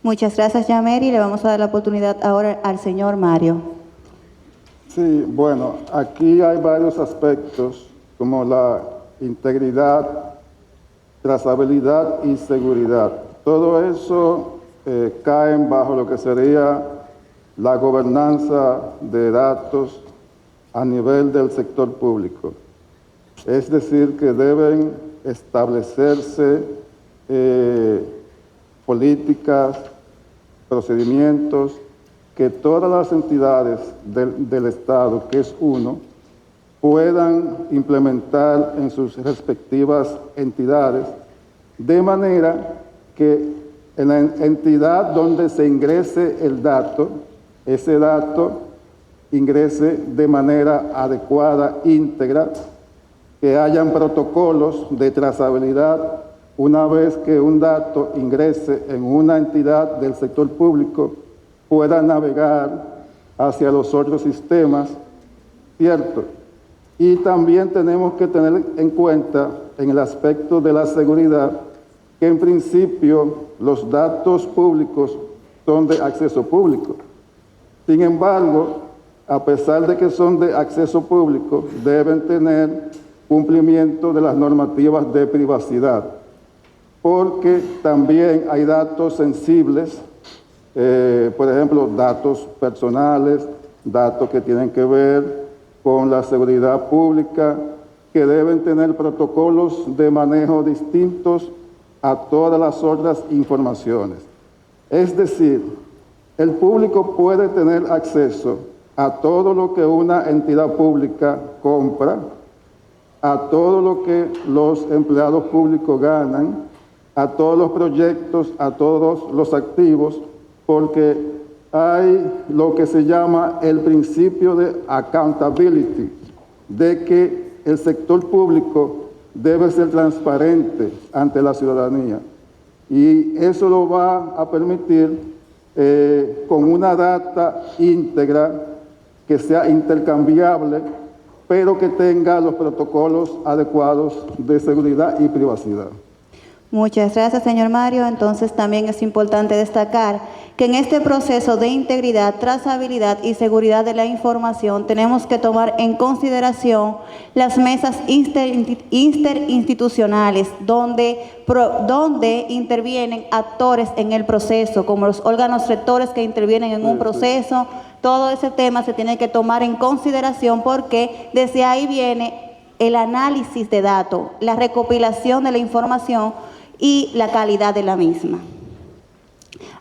Muchas gracias, Yameri. Le vamos a dar la oportunidad ahora al señor Mario. Sí, bueno, aquí hay varios aspectos como la integridad, trazabilidad y seguridad. Todo eso caen bajo lo que sería la gobernanza de datos a nivel del sector público. Es decir, que deben establecerse políticas, procedimientos que todas las entidades del Estado, que es uno, puedan implementar en sus respectivas entidades, de manera que en la entidad donde se ingrese el dato, ese dato ingrese de manera adecuada, íntegra, que hayan protocolos de trazabilidad una vez que un dato ingrese en una entidad del sector público, pueda navegar hacia los otros sistemas, ¿cierto? Y también tenemos que tener en cuenta en el aspecto de la seguridad que en principio los datos públicos son de acceso público. Sin embargo, a pesar de que son de acceso público, deben tener cumplimiento de las normativas de privacidad, porque también hay datos sensibles, por ejemplo, datos personales, datos que tienen que ver con la seguridad pública, que deben tener protocolos de manejo distintos a todas las otras informaciones. Es decir, el público puede tener acceso a todo lo que una entidad pública compra, a todo lo que los empleados públicos ganan, a todos los proyectos, a todos los activos, porque hay lo que se llama el principio de accountability, de que el sector público debe ser transparente ante la ciudadanía. Y eso lo va a permitir con una data íntegra que sea intercambiable, pero que tenga los protocolos adecuados de seguridad y privacidad. Muchas gracias, señor Mario. Entonces, también es importante destacar que en este proceso de integridad, trazabilidad y seguridad de la información tenemos que tomar en consideración las mesas interinstitucionales donde intervienen actores en el proceso, como los órganos rectores que intervienen en un proceso. Todo ese tema se tiene que tomar en consideración porque desde ahí viene el análisis de datos, la recopilación de la información y la calidad de la misma.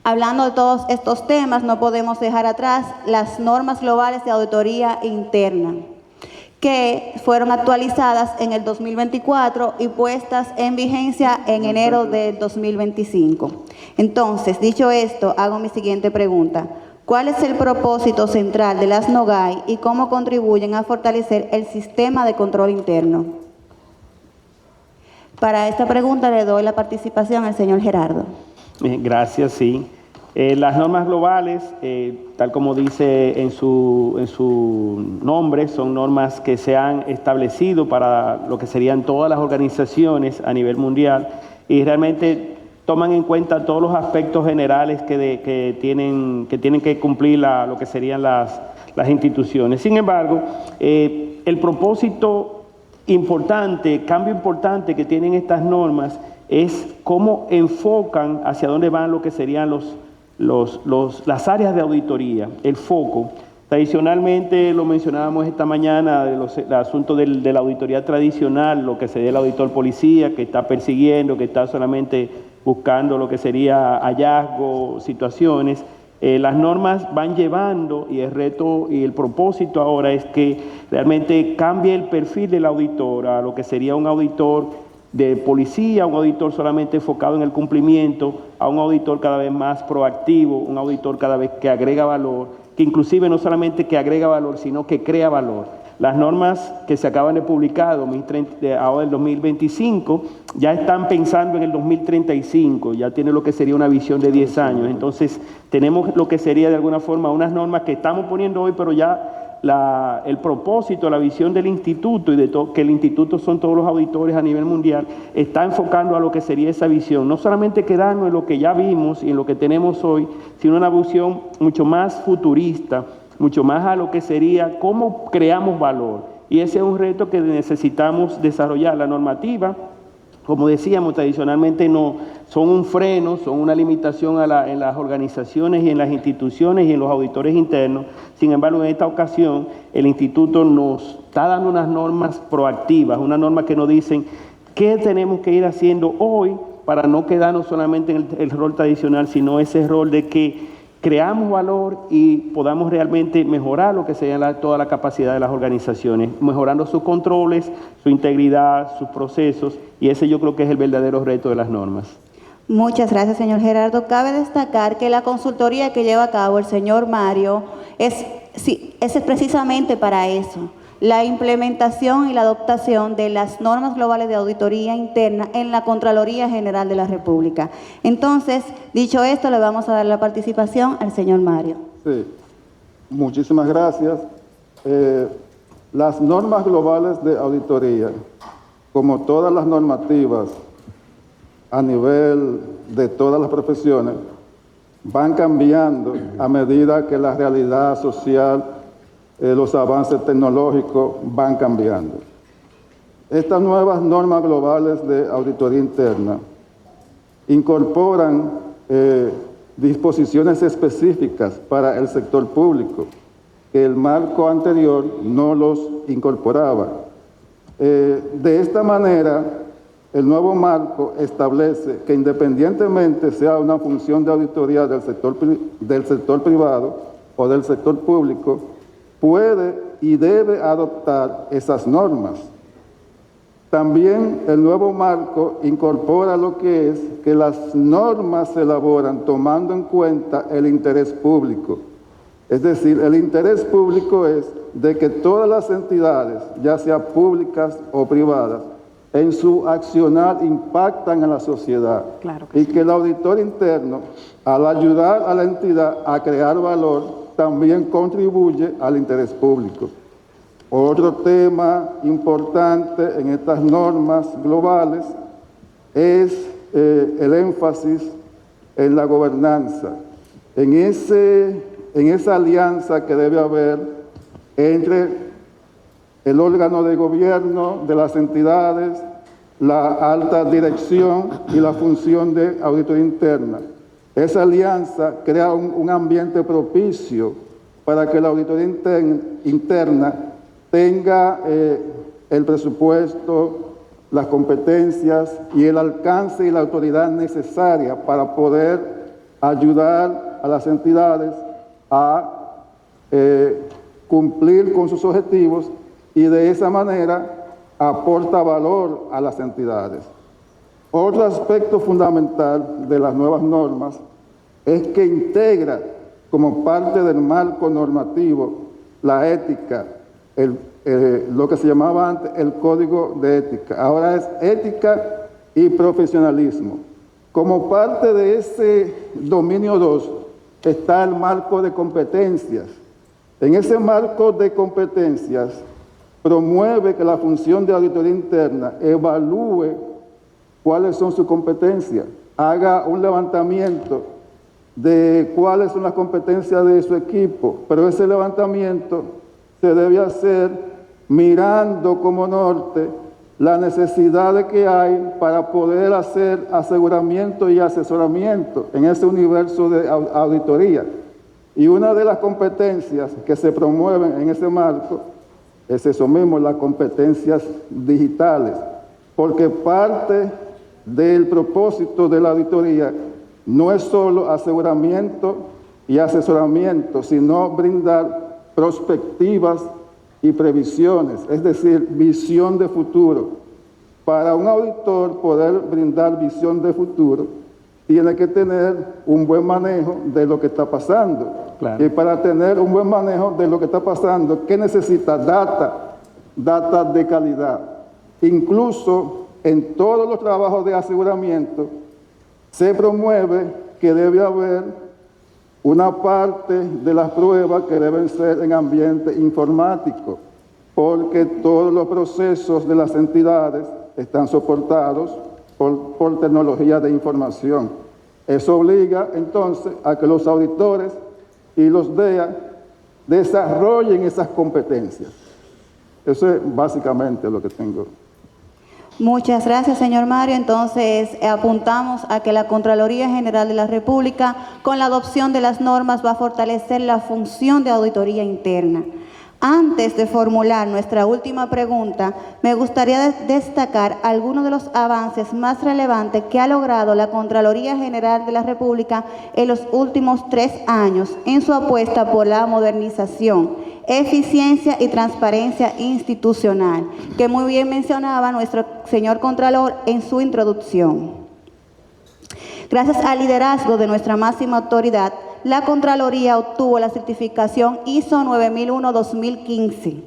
Hablando de todos estos temas, no podemos dejar atrás las normas globales de auditoría interna, que fueron actualizadas en el 2024 y puestas en vigencia en enero del 2025. Entonces, dicho esto, hago mi siguiente pregunta. ¿Cuál es el propósito central de las NOGAI y cómo contribuyen a fortalecer el sistema de control interno? Para esta pregunta le doy la participación al señor Gerardo. Gracias, sí. Las normas globales, tal como dice en su nombre, son normas que se han establecido para lo que serían todas las organizaciones a nivel mundial y realmente toman en cuenta todos los aspectos generales que tienen que cumplir lo que serían las instituciones. Sin embargo, el propósito importante, cambio importante que tienen estas normas es cómo enfocan hacia dónde van lo que serían las áreas de auditoría, el foco. Tradicionalmente, lo mencionábamos esta mañana, el asunto de la auditoría tradicional, lo que sería el auditor policía, que está persiguiendo, que está solamente buscando lo que sería hallazgos, situaciones. Las normas van llevando y el reto y el propósito ahora es que realmente cambie el perfil del auditor a lo que sería un auditor de policía, un auditor solamente enfocado en el cumplimiento, a un auditor cada vez más proactivo, un auditor cada vez que agrega valor, que inclusive no solamente que agrega valor, sino que crea valor. Las normas que se acaban de publicar, ahora el 2025, ya están pensando en el 2035, ya tiene lo que sería una visión de 10 años. Entonces, tenemos lo que sería de alguna forma unas normas que estamos poniendo hoy, pero ya el propósito, la visión del instituto y de que el instituto son todos los auditores a nivel mundial, está enfocando a lo que sería esa visión. No solamente quedarnos en lo que ya vimos y en lo que tenemos hoy, sino una visión mucho más futurista, mucho más a lo que sería cómo creamos valor. Y ese es un reto que necesitamos desarrollar. La normativa, como decíamos, tradicionalmente no son un freno, son una limitación en las organizaciones y en las instituciones y en los auditores internos. Sin embargo, en esta ocasión, el instituto nos está dando unas normas proactivas, unas normas que nos dicen qué tenemos que ir haciendo hoy para no quedarnos solamente en el rol tradicional, sino ese rol de que creamos valor y podamos realmente mejorar lo que sería toda la capacidad de las organizaciones, mejorando sus controles, su integridad, sus procesos, y ese yo creo que es el verdadero reto de las normas. Muchas gracias, señor Gerardo. Cabe destacar que la consultoría que lleva a cabo el señor Mario es Sí, ese es precisamente para eso, la implementación y la adoptación de las normas globales de auditoría interna en la Contraloría General de la República. Entonces, dicho esto, le vamos a dar la participación al señor Mario. Sí, muchísimas gracias. Las normas globales de auditoría, como todas las normativas a nivel de todas las profesiones, van cambiando a medida que la realidad social, los avances tecnológicos van cambiando. Estas nuevas normas globales de auditoría interna incorporan disposiciones específicas para el sector público, que el marco anterior no los incorporaba. De esta manera, el nuevo marco establece que independientemente sea una función de auditoría del sector privado o del sector público, puede y debe adoptar esas normas. También el nuevo marco incorpora lo que es que las normas se elaboran tomando en cuenta el interés público. Es decir, el interés público es de que todas las entidades, ya sea públicas o privadas, en su accionar impactan en la sociedad. Claro que y que el auditor interno, al ayudar a la entidad a crear valor, también contribuye al interés público. Otro tema importante en estas normas globales es el énfasis en la gobernanza, en esa alianza que debe haber entre el órgano de gobierno de las entidades, la alta dirección y la función de auditoría interna. Esa alianza crea un ambiente propicio para que la auditoría interna tenga el presupuesto, las competencias y el alcance y la autoridad necesaria para poder ayudar a las entidades a cumplir con sus objetivos, y de esa manera aporta valor a las entidades. Otro aspecto fundamental de las nuevas normas es que integra como parte del marco normativo la ética, lo que se llamaba antes el código de ética, ahora es ética y profesionalismo. Como parte de ese dominio 2 está el marco de competencias. En ese marco de competencias promueve que la función de auditoría interna evalúe cuáles son sus competencias, haga un levantamiento de cuáles son las competencias de su equipo, pero ese levantamiento se debe hacer mirando como norte la necesidad que hay para poder hacer aseguramiento y asesoramiento en ese universo de auditoría. Y una de las competencias que se promueven en ese marco es eso mismo, las competencias digitales, porque parte del propósito de la auditoría no es solo aseguramiento y asesoramiento, sino brindar perspectivas y previsiones, es decir, visión de futuro. Para un auditor poder brindar visión de futuro, tiene que tener un buen manejo de lo que está pasando. Claro. Y para tener un buen manejo de lo que está pasando, ¿qué necesita? Data de calidad. Incluso en todos los trabajos de aseguramiento se promueve que debe haber una parte de las pruebas que deben ser en ambiente informático, porque todos los procesos de las entidades están soportados por tecnología de información. Eso obliga entonces a que los auditores y los DEA desarrollen esas competencias. Eso es básicamente lo que tengo. Muchas gracias, señor Mario. Entonces, apuntamos a que la Contraloría General de la República, con la adopción de las normas, va a fortalecer la función de auditoría interna. Antes de formular nuestra última pregunta, me gustaría destacar algunos de los avances más relevantes que ha logrado la Contraloría General de la República en los últimos 3 años en su apuesta por la modernización, eficiencia y transparencia institucional, que muy bien mencionaba nuestro señor Contralor en su introducción. Gracias al liderazgo de nuestra máxima autoridad, la Contraloría obtuvo la certificación ISO 9001-2015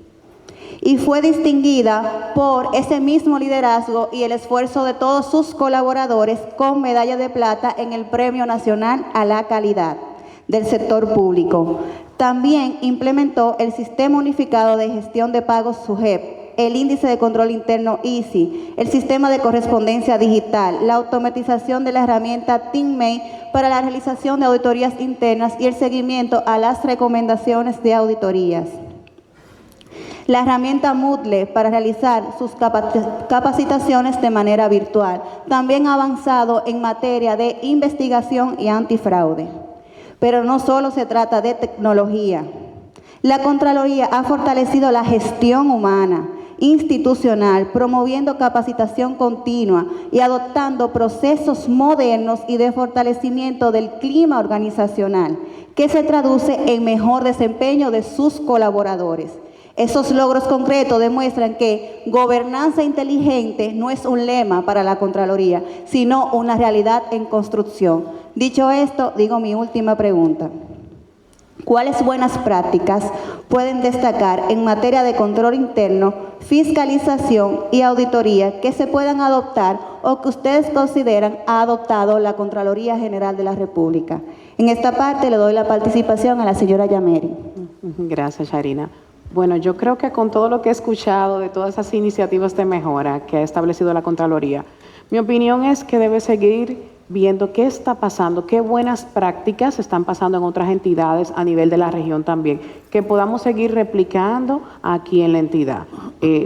y fue distinguida por ese mismo liderazgo y el esfuerzo de todos sus colaboradores con medalla de plata en el Premio Nacional a la Calidad del Sector Público. También implementó el Sistema Unificado de Gestión de Pagos SUGEP, el Índice de Control Interno ISI, el Sistema de Correspondencia Digital, la automatización de la herramienta TeamMate para la realización de auditorías internas y el seguimiento a las recomendaciones de auditorías. La herramienta Moodle para realizar sus capacitaciones de manera virtual. También ha avanzado en materia de investigación y antifraude. Pero no solo se trata de tecnología. La Contraloría ha fortalecido la gestión humana, institucional, promoviendo capacitación continua y adoptando procesos modernos y de fortalecimiento del clima organizacional, que se traduce en mejor desempeño de sus colaboradores. Esos logros concretos demuestran que gobernanza inteligente no es un lema para la Contraloría, sino una realidad en construcción. Dicho esto, digo mi última pregunta. ¿Cuáles buenas prácticas pueden destacar en materia de control interno, fiscalización y auditoría que se puedan adoptar o que ustedes consideran ha adoptado la Contraloría General de la República? En esta parte le doy la participación a la señora Yameri. Gracias, Sharina. Bueno, yo creo que con todo lo que he escuchado de todas esas iniciativas de mejora que ha establecido la Contraloría, mi opinión es que debe seguir viendo qué está pasando, qué buenas prácticas están pasando en otras entidades a nivel de la región también, que podamos seguir replicando aquí en la entidad,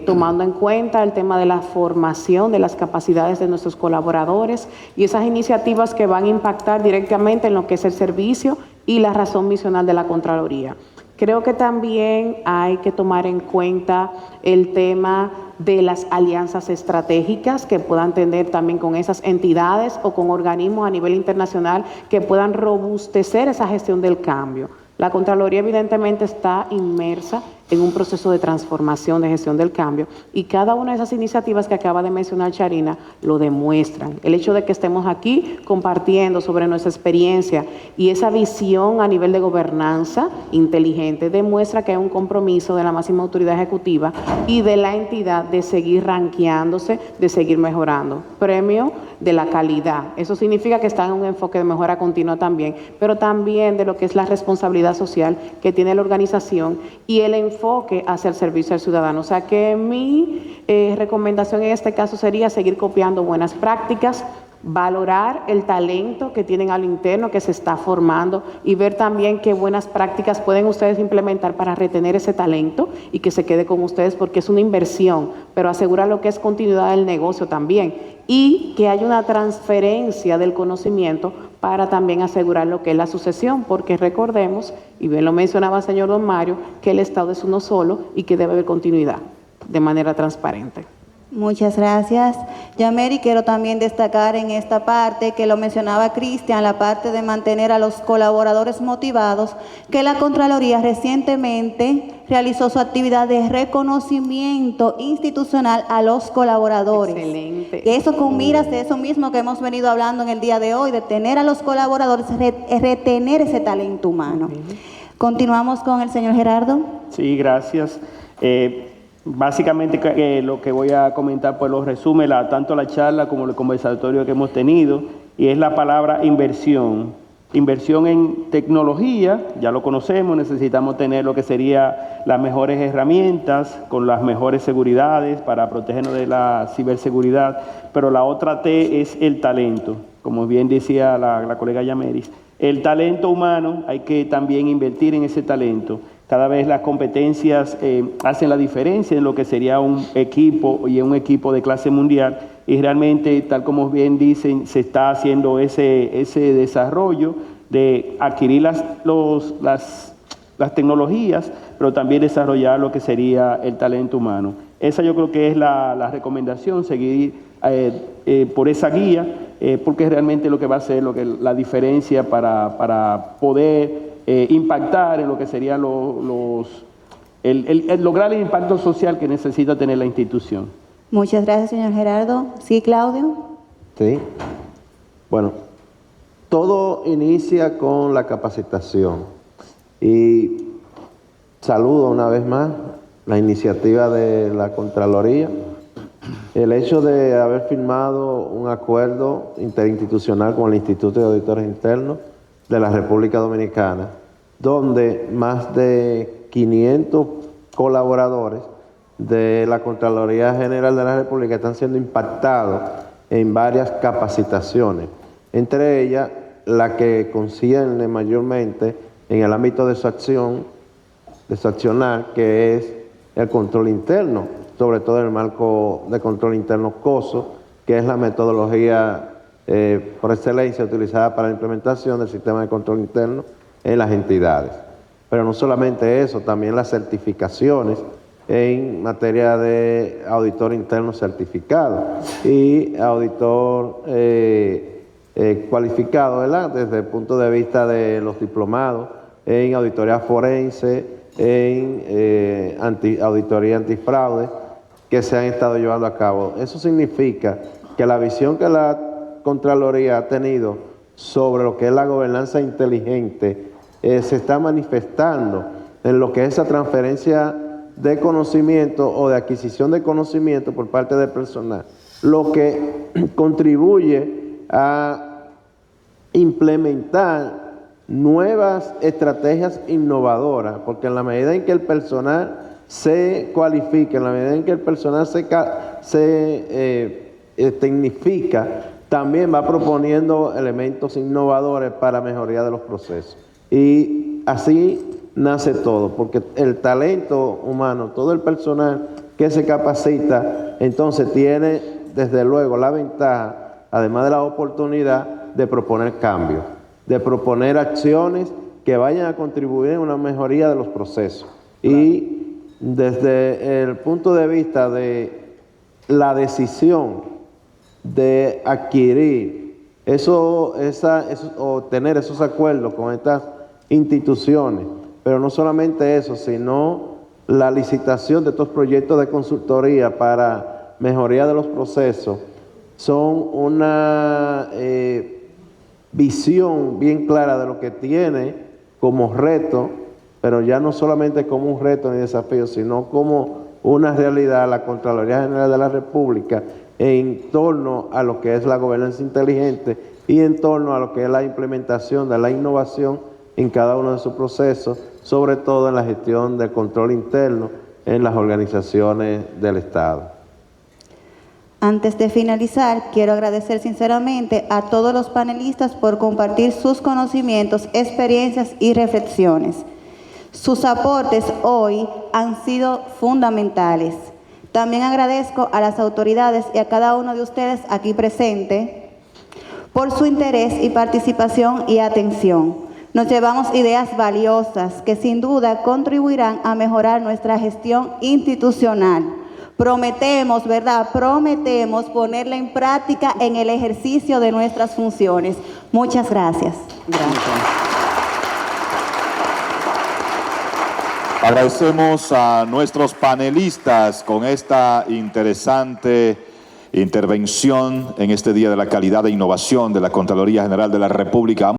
tomando en cuenta el tema de la formación, de las capacidades de nuestros colaboradores y esas iniciativas que van a impactar directamente en lo que es el servicio y la razón misional de la Contraloría. Creo que también hay que tomar en cuenta el tema de las alianzas estratégicas que puedan tener también con esas entidades o con organismos a nivel internacional que puedan robustecer esa gestión del cambio. La Contraloría evidentemente está inmersa en un proceso de transformación de gestión del cambio y cada una de esas iniciativas que acaba de mencionar Sharina lo demuestran. El hecho de que estemos aquí compartiendo sobre nuestra experiencia y esa visión a nivel de gobernanza inteligente demuestra que hay un compromiso de la máxima autoridad ejecutiva y de la entidad de seguir ranqueándose, de seguir mejorando. Premio de la calidad. Eso significa que está en un enfoque de mejora continua también, pero también de lo que es la responsabilidad social que tiene la organización y el enfoque hacia el servicio al ciudadano. O sea que mi recomendación en este caso sería seguir copiando buenas prácticas, valorar el talento que tienen al interno, que se está formando y ver también qué buenas prácticas pueden ustedes implementar para retener ese talento y que se quede con ustedes porque es una inversión, pero asegurar lo que es continuidad del negocio también y que haya una transferencia del conocimiento para también asegurar lo que es la sucesión, porque recordemos, y bien lo mencionaba el señor Don Mario, que el Estado es uno solo y que debe haber continuidad de manera transparente. Muchas gracias. Yameri, quiero también destacar en esta parte, que lo mencionaba Cristian, la parte de mantener a los colaboradores motivados, que la Contraloría recientemente realizó su actividad de reconocimiento institucional a los colaboradores. Excelente. Que eso con miras de eso mismo que hemos venido hablando en el día de hoy, de tener a los colaboradores, retener ese talento humano. Continuamos con el señor Gerardo. Sí, gracias. Básicamente lo que voy a comentar pues lo resume tanto la charla como el conversatorio que hemos tenido, y es la palabra inversión. Inversión en tecnología, ya lo conocemos, necesitamos tener lo que sería las mejores herramientas con las mejores seguridades para protegernos de la ciberseguridad, pero la otra T es el talento, como bien decía la colega Yameris. El talento humano, hay que también invertir en ese talento. Cada vez las competencias hacen la diferencia en lo que sería un equipo y un equipo de clase mundial, y realmente, tal como bien dicen, se está haciendo ese desarrollo de adquirir las tecnologías, pero también desarrollar lo que sería el talento humano. Esa yo creo que es la recomendación, seguir por esa guía, porque es realmente lo que va a ser la diferencia para poder impactar en lo que sería lograr el impacto social que necesita tener la institución. Muchas gracias, señor Gerardo. Sí, Claudio. Sí. Bueno, todo inicia con la capacitación. Y saludo una vez más la iniciativa de la Contraloría, el hecho de haber firmado un acuerdo interinstitucional con el Instituto de Auditores Internos de la República Dominicana, donde más de 500 colaboradores de la Contraloría General de la República están siendo impactados en varias capacitaciones, entre ellas la que concierne mayormente en el ámbito de su acción, de su accionar, que es el control interno, sobre todo en el marco de control interno COSO, que es la metodología por excelencia utilizada para la implementación del sistema de control interno en las entidades. Pero no solamente eso, también las certificaciones en materia de auditor interno certificado y auditor cualificado, ¿verdad?, desde el punto de vista de los diplomados en auditoría forense, en auditoría antifraude, que se han estado llevando a cabo. Eso significa que la visión que la Contraloría ha tenido sobre lo que es la gobernanza inteligente se está manifestando en lo que es esa transferencia de conocimiento o de adquisición de conocimiento por parte del personal, lo que contribuye a implementar nuevas estrategias innovadoras, porque en la medida en que el personal se cualifica, en la medida en que el personal se tecnifica, también va proponiendo elementos innovadores para mejoría de los procesos. Y así nace todo, porque el talento humano, todo el personal que se capacita, entonces tiene desde luego la ventaja, además de la oportunidad, de proponer cambios, de proponer acciones que vayan a contribuir en una mejoría de los procesos. Y desde el punto de vista de la decisión de adquirir o tener esos acuerdos con estas instituciones, pero no solamente eso, sino la licitación de estos proyectos de consultoría para mejoría de los procesos, son una visión bien clara de lo que tiene como reto, pero ya no solamente como un reto ni desafío, sino como una realidad la Contraloría General de la República en torno a lo que es la gobernanza inteligente y en torno a lo que es la implementación de la innovación en cada uno de sus procesos, sobre todo en la gestión del control interno en las organizaciones del Estado. Antes de finalizar, quiero agradecer sinceramente a todos los panelistas por compartir sus conocimientos, experiencias y reflexiones. Sus aportes hoy han sido fundamentales. También agradezco a las autoridades y a cada uno de ustedes aquí presente por su interés y participación y atención. Nos llevamos ideas valiosas que sin duda contribuirán a mejorar nuestra gestión institucional. Prometemos, ¿verdad? Prometemos ponerla en práctica en el ejercicio de nuestras funciones. Muchas gracias. Agradecemos a nuestros panelistas con esta interesante intervención en este Día de la Calidad e Innovación de la Contraloría General de la República.